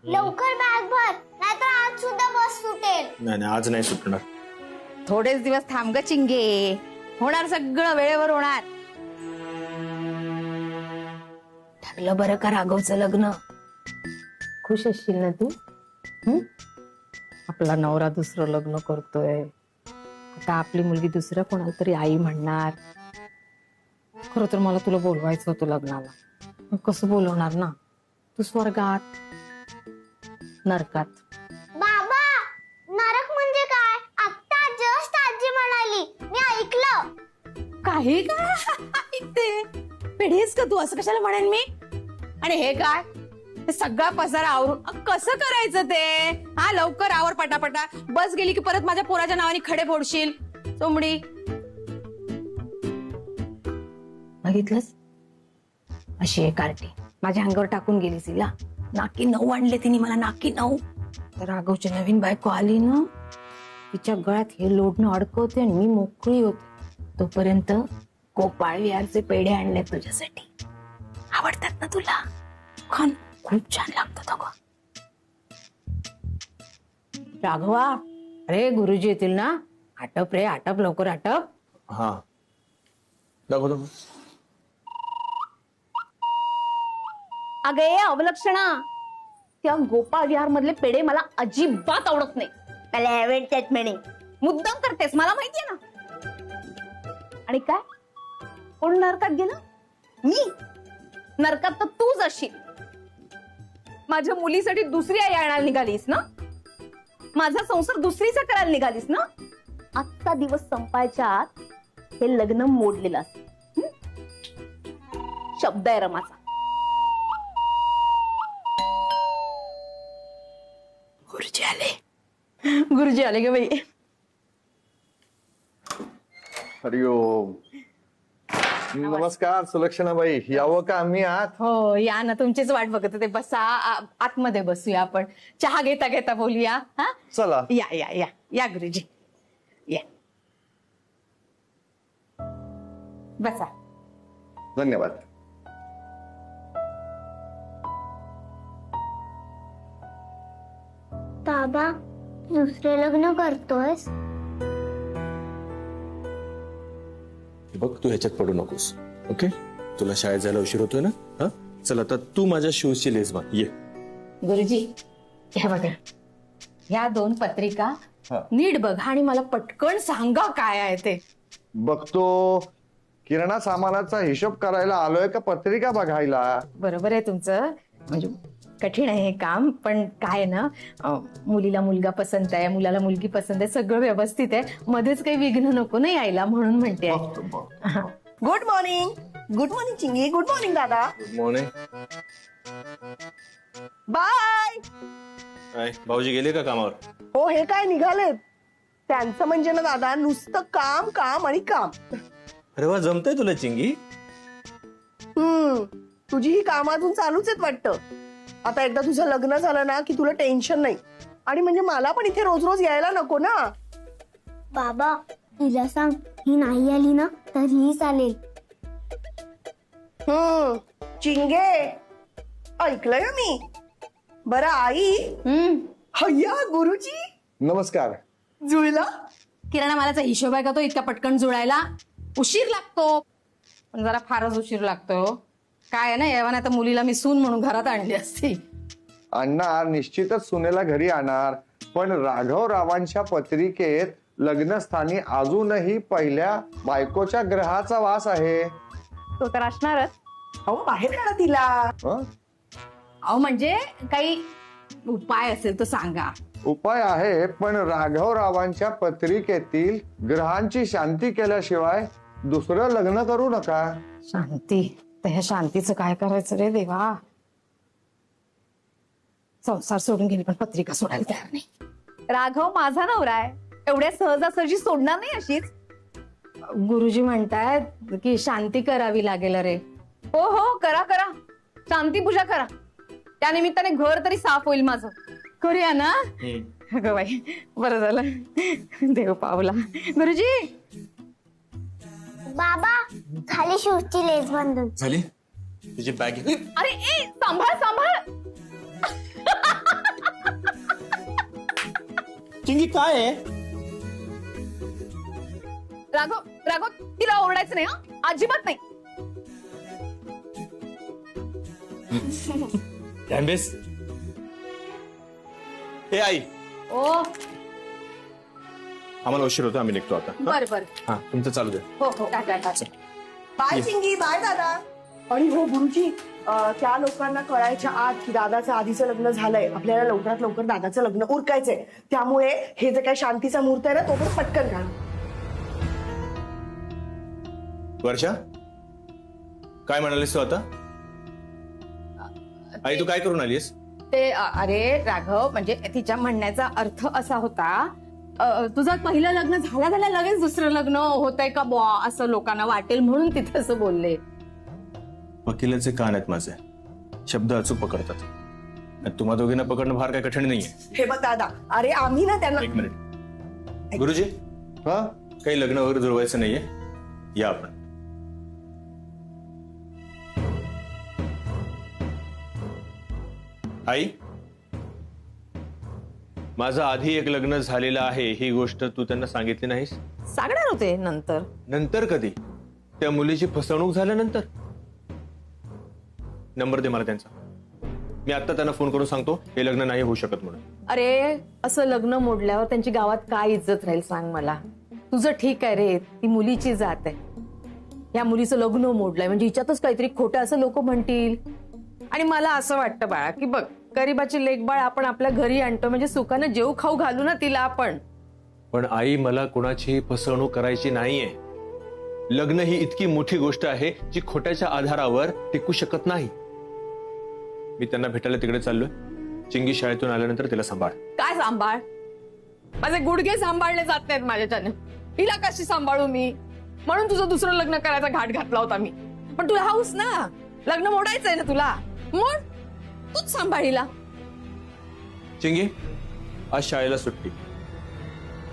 लवकर बॅग भर, नाहीतर आज सुद्धा बस सुटेल. नाही आज नाही सुटणार. थोडेच दिवस थांब ग चिंगे, होणार सगळं वेळेवर होणार. ठरलं बरं का राघवचं लग्न? खुश असशील ना तू? आपला नवरा दुसरं लग्न करतोय, आता आपली मुलगी दुसऱ्या कोणाला तरी आई म्हणणार. खरं तर मला तुला बोलवायचं होतं लग्नाला, कसं बोलवणार ना? तू स्वर्गात नरकात. बाबा, नरक म्हणजे काय? आता जस्ट आजी म्हणाली, मी ऐकलं. काही काय ऐकते? पेढीस का तू? असं कशाला म्हणेन मी? आणि हे काय? हे सगळा पसारा आवरून कसं करायचं ते? हा, लवकर आवर पटापटा. बस गेली की परत माझ्या पोराच्या नावाने खडे फोडशील चोमडी. बघितलंस, अशी एक कार्टी माझ्या अंगावर टाकून गेली तिला. नाकी 9 आणले तिने मला, नाकी 9. तर राघवची नवीन बायको आली ना, तिच्या गळ्यात हे लोडणं अडकवते आणि मी मोकळी होते. तोपर्यंत गोपाळ विहारचे पेढे आणले तुझ्यासाठी. आवडतात ना तुला? खान, खूप छान लागतात अगं. राघवा, अरे गुरुजी येतील ना, आटप रे आटप, लवकर आटप. हा दाखव. अगे अवलक्षणा, त्या गोपाळ विहार मधले पेढे मला अजिबात आवडत नाही. मला आवडतात म्हणे. मुद्दाम करतेस, मला माहितीये ना. आणि काय, कोण नरकात गेलं? मी? नरकात तर तूच असशील. माझ्या मुलीसाठी दुसरी आई आणायला निघालीस ना? माझा संसार दुसरीचा करायला निघालीस ना? आजचा दिवस संपायच्या आत हे लग्न मोडलेलं असेल. शब्द आहे रमाचा. गुरुजी आले, गुरुजी आले ग बाई. हरिओम. नमस्कार सुलक्षणाबाई, यावं का आम्ही आत? हो या ना, तुमचीच वाट बघत होते. बसा, आतमध्ये बसूया आपण, चहा घेता घेता बोलूया. हा चला. या या या या गुरुजी, या बसा. धन्यवाद. बाबा, दुसरे लग्न करतोयस? बघ, तू ह्याच्यात पडू नकोस. ओके, तुला शाळेत जायला उशीर होतोय ना. हा चल, आता तू माझ्या शूजची लेस बांध. ये. गुरुजी, ह्या बघा, ह्या 2 पत्रिका नीट बघा आणि मला पटकन सांगा काय आहे ते. बघतो. किराणा सामानाचा हिशोब करायला आलोय का पत्रिका बघायला? बरोबर आहे तुमचं, म्हणजे कठीण आहे हे काम, पण काय ना, मुलीला मुलगा पसंत आहे, मुलाला मुलगी पसंत आहे, सगळं व्यवस्थित आहे, मध्येच काही विघ्न नको ना यायला, म्हणून म्हणते. Good morning. गुड मॉर्निंग चिंगी. गुड मॉर्निंग दादा. Good morning. बाय. काय, भाऊजी गेले का कामावर? हो, हे काय निघालेत. त्यांचं म्हणजे ना दादा, नुसतं काम काम आणि काम. अरे वा, जमतंय तुला चिंगी. तुझी ही काम अजून चालूच आहेत वाटतं. आता एकदा तुझं लग्न झालं ना की तुला टेन्शन नाही. आणि म्हणजे मला पण इथे रोज रोज यायला नको ना. बाबा, तिला सांग, ही नाही आली ना तर ही चालेल. चिंगे, ऐकलंय मी. बरं आई. हय्या गुरुजी. नमस्कार. जुळला? किराणा मालाचा हिशोब आहे का तो इतका पटकन जुळायला? उशीर लागतो, पण जरा फारच उशीर लागतो. काय आहे ना, एव्हा आता मुलीला मी सून म्हणून घरात आणली असती. आणणार, निश्चितच सुनेला घरी आणणार. पण राघवरावांच्या पत्रिकेत लग्नस्थानी अजूनही पहिल्या बायकोच्या ग्रहाचा वास आहे. तो तर असणारच. अहो, बाहेर काढा तिला. हं? अहो म्हणजे काही उपाय असेल तर सांगा. उपाय आहे, पण राघवरावांच्या पत्रिकेतील ग्रहांची शांती केल्याशिवाय दुसरं लग्न करू नका. शांती? तर ह्या शांतीचं काय करायचं रे देवा? संसार सोडून गेली पण पत्रिका सोडायला तयार नाही. राघव माझा नवरा आहे, एवढ्या सहजासहजी सोडणार नाही अशीच. गुरुजी म्हणतायत की शांती करावी लागेल. रे हो हो, करा करा, शांती पूजा करा. त्या निमित्ताने घर तरी साफ होईल माझं. करूया ना? अगं बाई, बरं झालं, देव पावला. गुरुजी. बाबा, खाली शूजची लेस बांधून झाली तुझी बॅग. अरे ए, सांभाळ सांभाळ. चिंगी काय आहे? राघव राघव तिला ओरडायचं नाही हा, अजिबात नाही. डॅम्बेस. हे आई, ओ आम्हाला उशीर होतो, आम्ही निघतो आता. बर बर. हा, तुमचं चालू दे. हो हो टाटा. बाय चिंगी, बाय दादा. आणि हो गुरुजी, त्या लोकांना कळायच्या आत की दादाचं आधीचं लग्न झालंय, आपल्याला लवकरात लवकर दादाचं लग्न उरकायचंय. त्यामुळे हे जे काही शांतीचा मुहूर्त आहे ना, तो पण पटकन काढ. वर्षा, काय म्हणालीस तू आता? आई, तू काय करून आलीस? ते अरे राघव, म्हणजे तिच्या म्हणण्याचा अर्थ असा होता, तुझं पहिलं लग्न झाल्या लगेच दुसरं लग्न होतंय का बुवा, असं लोकांना वाटेल म्हणून तिथे असं बोलले. वकिलाचे कान आहेत माझे, शब्द अचूक पकडतात. तुम्हा दोघींना पकडणं फार काय कठीण नाहीये. हे बघ दादा, अरे आम्ही ना त्यांना. एक मिनिट गुरुजी, हा, काही लग्न वगैरे जुळवायचं नाहीये, या आपण. आई, माझं आधी एक लग्न झालेलं आहे ही गोष्ट तू त्यांना सांगितली नाहीस? सांगणार होते नंतर. नंतर कधी? त्या मुलीची फसवणूक झाल्यानंतर? नंबर दे मला त्यांचा, मी आता त्यांना फोन करून सांगतो हे लग्न नाही होऊ शकत म्हणून. अरे असं लग्न मोडल्यावर त्यांची गावात काय इज्जत राहील सांग मला. तुझं ठीक आहे रे, ती मुलीची जात आहे. या मुलीचं लग्न मोडलंय म्हणजे हिच्यातच काहीतरी खोटं असं लोक म्हणतील. आणि मला असं वाटतं बाळा की बघ, गरीबाची लेकबाळ आपण आपल्या घरी आणतो म्हणजे सुखानं जेव खाऊ घालू ना तिला आपण. पण आई, मला कोणाची फसवणूक करायची नाहीये. लग्न ही इतकी मोठी गोष्ट आहे जी खोट्याच्या आधारावर टिकू शकत नाही. मी त्यांना भेटायला तिकडे चाललोय. चिंगी शाळेतून आल्यानंतर तिला सांभाळ. काय सांभाळ? माझे गुडघे सांभाळले जात नाहीत माझ्याच्याने. हिला कशी सांभाळू मी? म्हणून तुझं दुसरं लग्न करायचा घाट घातला होता मी. पण तुला हाऊस ना, लग्न मोडायचंय ना तुला, मोड, तूच सांभाळ हिला. चिंगी, आज शाळेला सुट्टी,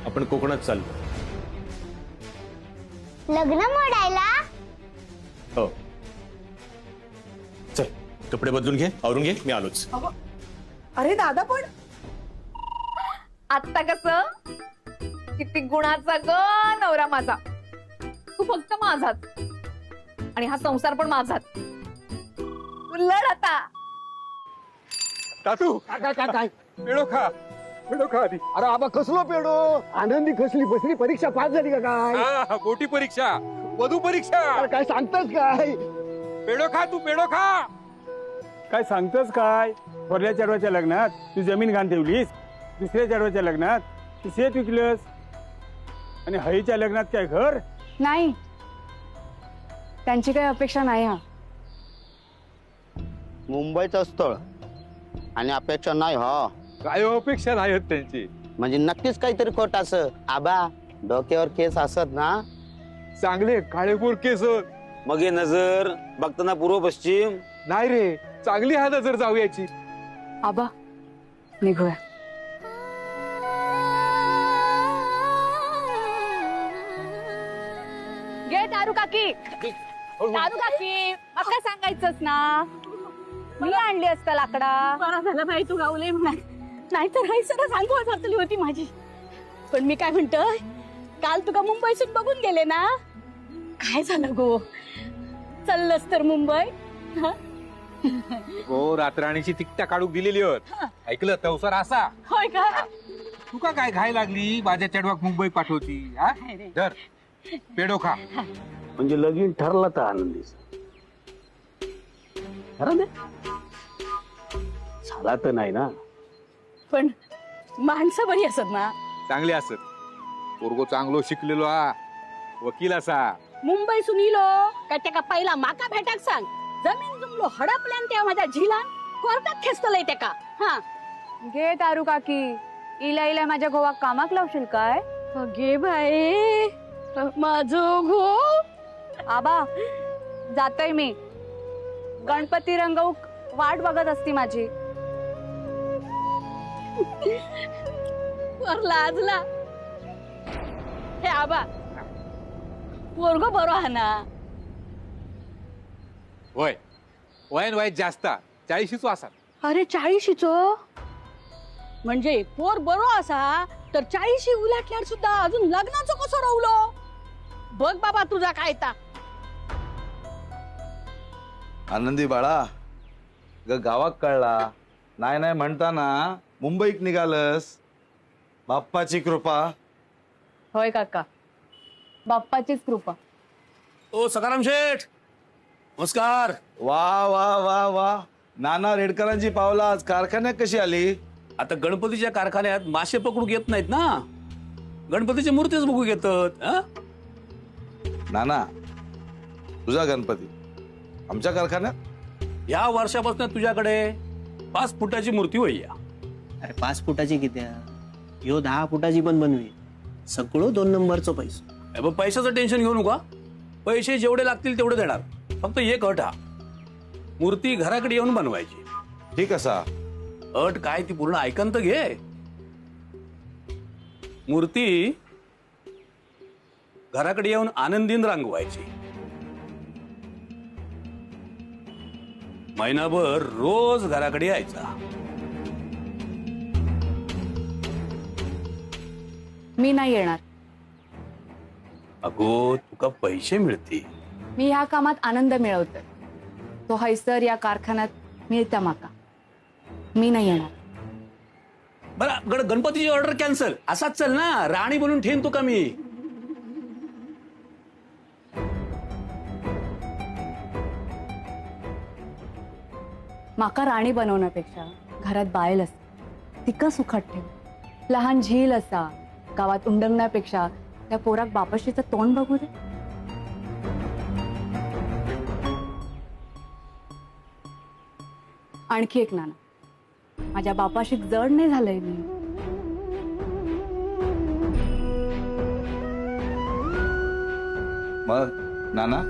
आपण कोकणात चाललो. लग्न मोडायला? हो, चल कपडे बदलून घे, आवरून घे, मी आलोच. अरे दादा, पण आत्ता कसं किती गुणाचा ग नवरा माझा. तू फक्त माझाच आणि हा संसार पण माझाच. उल्लड आता. तातू काय पेडो खा आधी. अरे आबा कसलो पेडो, आनंदी कसली बसली, परीक्षा पास झाली का काय? हा, मोठी परीक्षा, वधू परीक्षा. अरे काय सांगतास काय? पेडो खा, तू पेडो खा. काय सांगतोस काय? थोरल्या चढवाच्या लग्नात तू जमीन घाण ठेवलीस, दुसऱ्या चढवाच्या लग्नात तू शेत विकलंस, आणि हईच्या लग्नात काय घर नाही, त्यांची काही अपेक्षा नाही. हा मुंबईचं स्थळ आणि अपेक्षा नाही. हा, काय अपेक्षा नाही आहेत त्यांची. म्हणजे नक्कीच काहीतरी खोट असं. आबा, डोक्यावर केस असत ना, चांगले काळेपूर केस. मग हे नजर बघताना पूर्व पश्चिम. नाही रे, चांगली हा नजर जाऊयाची. आबा, निघूया. घे दारू काकी. दारू काकी, मग काय सांगायचंच ना, मी आणली असता लाकडा. बरं झालं बाई तू गावले म्हणा, नाहीतर हाय सगळं सांगू वाचली होती माझी. पण मी काय म्हणतोय, काल तुका मुंबईसून बघून गेले ना, काय झालं गो, चाललंस तर मुंबई. हो, रातराणीची तिकटा काढूक दिलेली होत. ऐकलं तवसर असा. होय का? तू का काय घाय लागली, माझ्या चढवाक मुंबई पाठवती. हा, धर पेडो खा. म्हणजे लगीन ठरला तर आनंदीचा खरं दे झाला तर नाही ना. पण माणसं बरी असत ना. चांगले असत. पोरगो चांगलो शिकलेलो हा, वकील असा. मुंबईसून इलो का त्याका पहिला माका भेटाक सांग. जमीन जुमलो हडपल्यान त्या माझ्या झिलान कोर्टात खेचतलंय त्याका. हा, घे दारू काकी, इला इला माझ्या गोवा कामाक लावशील काय? घे बाई माझं घो. आबा, जातोय मी. गणपती रंगवूक वाट बघत असती माझी. वर लाजला. हे आबा, पोरगो बरो हा ना. होय, वयन वय जास्त 40शीचो असा. अरे 40शीचो म्हणजे पोर बरो असा तर 40 उलाटल्यावर सुद्धा अजून लग्नाचं कसं राहुलं? बघ बाबा तुझा काय ता. आनंदी बाळा, गावात कळला नाही नाही म्हणताना मुंबईत निघालस. बाप्पाची कृपा. होय काका, बाप्पाचीच कृपा. ओ सकाराम शेठ, नमस्कार. वा वा वा वा, नाना रेडकरांची पावलं आज कारखान्यात कशी आली? आता गणपतीच्या कारखान्यात मासे पकडू येत नाहीत ना, गणपतीची मूर्तीच बघू घेतात. नाना, तुझा गणपती आमच्या कारखान्यात? या वर्षापासून तुझ्याकडे 5 फुटाची मूर्ती होईया. अरे 5 फुटाची किती? ह्यो 10 फुटाची पण बनवी. सगळं 2 नंबरचं पैसे. पैशाचं टेन्शन घेऊ नका, पैसे जेवढे लागतील तेवढे देणार. फक्त एक अट हा, मूर्ती घराकडे येऊन बनवायची. ठीक असा अट काय ती पूर्ण ऐकन तर घे. मूर्ती घराकडे येऊन आनंदीन रंगवायची. महिनाभर रोज घराकडे यायचा. मी नाही येणार. अगो तुका पैसे मिळतील. मी ह्या कामात आनंद मिळवते. तो हैसर या कारखान्यात मिळता माका. मी नाही येणार. बरं गणपतीची ऑर्डर कॅन्सल. असाच चल ना, राणी बनून ठेन तुका मी. माका राणी बनवण्यापेक्षा घरात बायल असा तिका सुखात ठेव. लहान झील असा गावात उंडंगण्यापेक्षा त्या पोराक बापाशीचं तोंड बघू दे. आणखी एक नाना, माझ्या बापाशी जड नाही झालंय मी. मग नाना,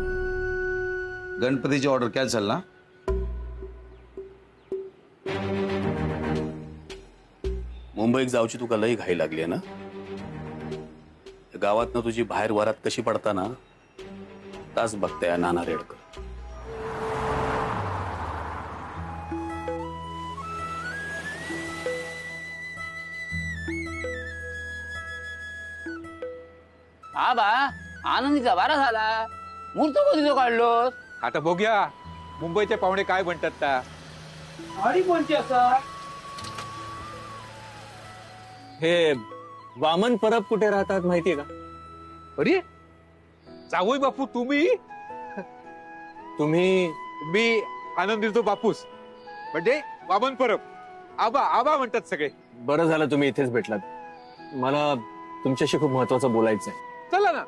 गणपतीची ऑर्डर कॅन्सल ना? मुंबईत जाऊची तुका लई घाई लागली ना. गावात तुझी बाहेर वरात कशी पडताना तास बघताय नाना रेडकर. बा आनंदीचा वारा झाला. मूर्त कधी काढलो? आता बघूया मुंबईचे पाहुणे काय म्हणतात त्या. आणि कोणती असा? हे वामन परब कुठे राहतात माहितीये का? अरे जावई बापू तुम्ही मी आनंदीचो बापूस म्हणजे वामन परब. आबा आबा म्हणतात सगळे. बरं झालं तुम्ही इथेच भेटलात. मला तुमच्याशी खूप महत्वाचं बोलायचं आहे. चला ना,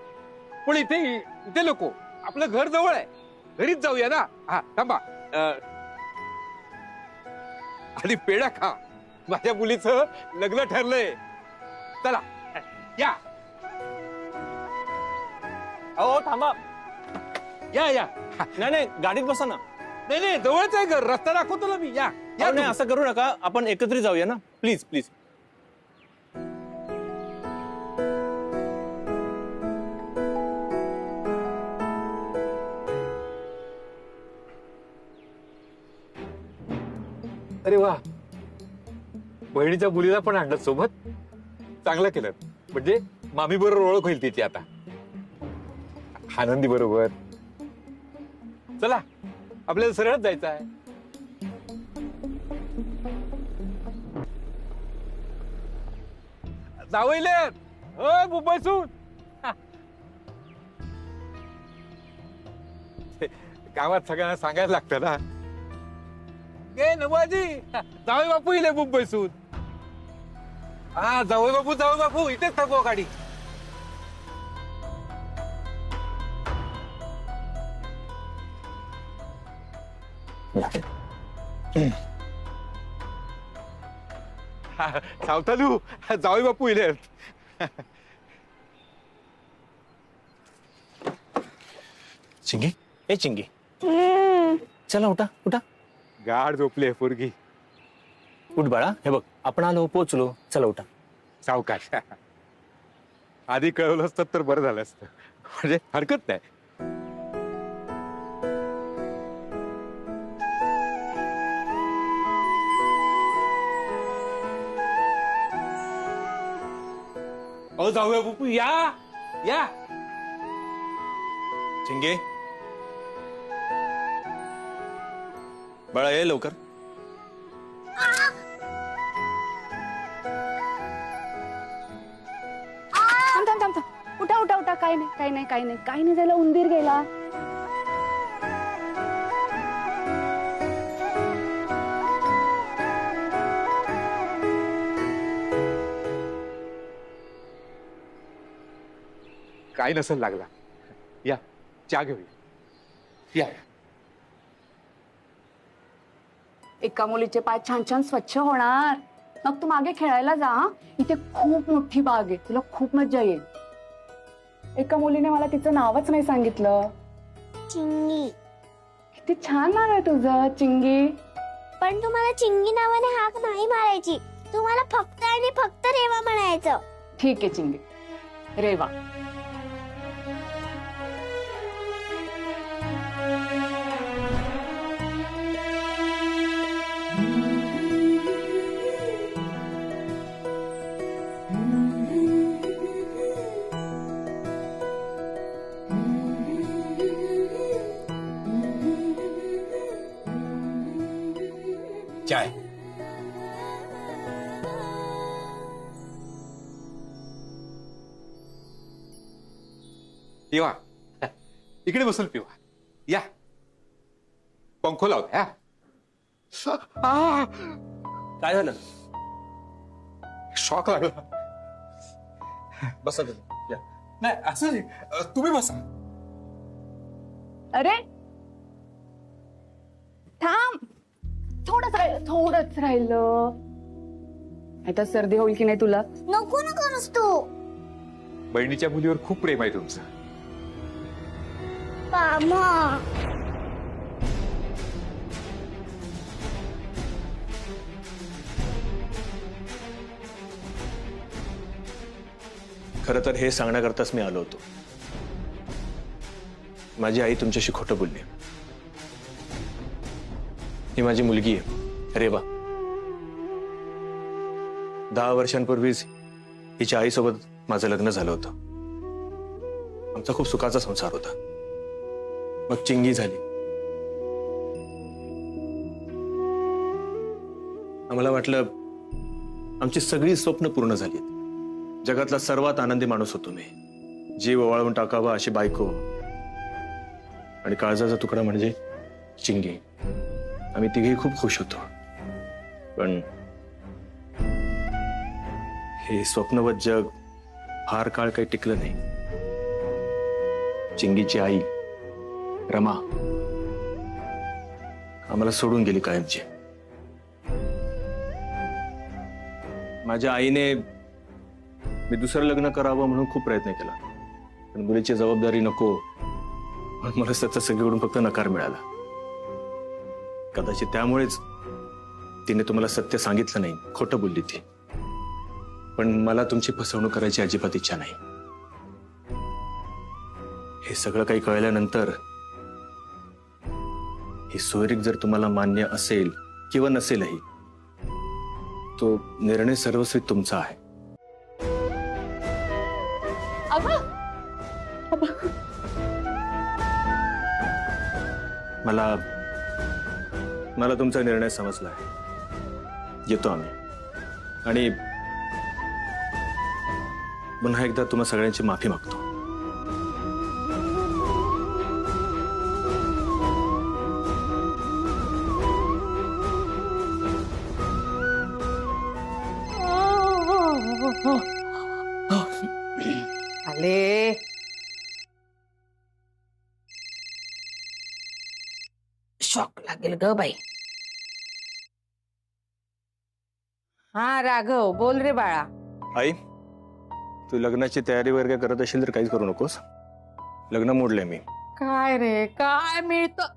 पण इथे लोक आपलं घर जवळ आहे, घरीच जाऊया ना. हा थांबा, आधी पेढा खा. माझ्या मुलीचं लग्न ठरलंय. चला या. अहो थांबा. या नाही गाडीत बसा ना. नाही जवळच आहे घर, रस्ता दाखवतो ना मी. या नाही असं करू नका, आपण एकत्रित जाऊया ना प्लीज प्लीज. अरे वा, बहिणीच्या मुलीला पण आणलं सोबत. चांगलं केलं, म्हणजे मामी बरोबर ओळख होईल तिची आता. आनंदी बरोबर. चला आपल्याला सरळच जायचं आहे. जावईले मुंबईसून गावात सगळ्यांना सांगायला लागतं ना. गे नवाजी, जावई बापू इले मुंबईसून. हा जावई बापू इथेच थांबवा गाडी. सावतालू, जावई बापू इले. चिंगी, ए चिंगी, चला उठा उठा. गाड झोपले पोरगी. उठ बाळा. हे बघ आपण आलो, पोचलो. चला उठा. सावकाश. आधी कळवलं असतं तर बरं झालं असतं, म्हणजे हरकत नाही. जाऊया बुपू, या या. चिंगे, बाळा ये लवकर. थांब थांब थांब थांब. उठा उठा उठा. काय नाही काय नाही काय नाही काय नाही झालं. उंदीर गेला. काय नसेल लागला. या चहा घेऊया. या. एका मुलीचे पाय छान छान स्वच्छ होणार. मग तू मागे खेळायला जा. हं? इथे खूप मोठी बाग आहे. तुला खूप मजा येईल. एका मुलीने मला तिचं नावच नाही सांगितलं. चिंगी. किती छान नाव आहे तुझं, चिंगी. पण तुम्हाला चिंगी नावाने हाक नाही मारायची. तुम्हाला फक्त आणि फक्त रेवा म्हणायचं. ठीक आहे चिंगी. रेवा. चाय. पिवा. इकडे बसून पिवा. या. पंखो लावला. या. काय झालं? शॉक लागला. बसा तुम्ही. या. नाही असं नाही. तुम्ही बसा. अरे थांब. थोडंच राहिलं. आता सर्दी होईल की नाही तुला? नको नको नसतो. बहिणीच्या मुलीवर खूप प्रेम आहे तुमचं. मामा. खरं तर हे सांगण्याकरताच मी आलो होतो. माझी आई तुमच्याशी खोटं बोलली. ही माझी मुलगी आहे रेवा. 10 वर्षांपूर्वीच हिच्या आईसोबत माझं लग्न झालं होतं. आमचा खूप सुखाचा संसार होता. मग चिंगी झाली. आम्हाला वाटलं आमची सगळी स्वप्न पूर्ण झाली. जगातला सर्वात आनंदी माणूस होतो मी. जीव ओवाळून टाकावा अशी बायको आणि काळजाचा तुकडा म्हणजे चिंगी. आम्ही तिघेही खूप खुश होतो. पण हे स्वप्नवत जग फार काळ काही टिकलं नाही. चिंगीची आई रमा आम्हाला सोडून गेली कायमची. माझ्या आईने मी दुसरं लग्न करावं म्हणून खूप प्रयत्न केला. पण मुलीची जबाबदारी नको म्हणून मला सतत सगळीकडून फक्त नकार मिळाला. कदाचित त्यामुळेच तिने तुम्हाला सत्य सांगितलं नाही. खोटं बोलली ती. पण मला तुमची फसवणूक करायची अजिबात इच्छा नाही. हे सगळं काही कळल्यानंतर ही सोयरीक जर तुम्हाला मान्य असेल किंवा नसेलही तो निर्णय सर्वस्वी तुमचा आहे. मला तुमचा निर्णय समजला आहे. येतो आम्ही आणि पुन्हा एकदा तुम्हा सगळ्यांची माफी मागतो. आले. शॉक लागेल ग बाई. हा राघव बोल रे बाळा. आई तू लग्नाची तयारी वगैरे करत असेल तर काहीच करू नकोस. लग्न मोडलंय मी. काय रे काय मिळतं?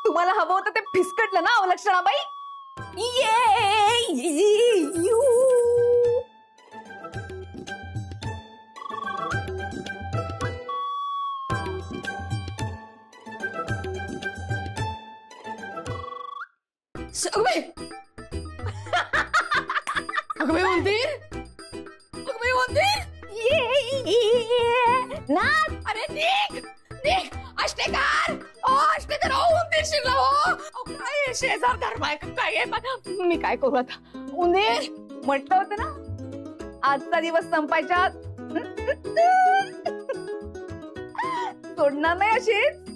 तुम्हाला हवं होतं ते फिसकटलं ना अवलक्षणाबाई. अगं बाई उंदीर, अगं बाई उंदीर, नाथ, अरे निघ निघ. अष्टेकार, ओ अष्टेकार, ओ उंदीर शिरला हो. अहो, काय हे शेजार धर्म आहे का काय आहे? मी काय करू आता? उंदीर, म्हटलं होतं ना आजचा दिवस संपायच्या आत सोडणार नाही अशीच.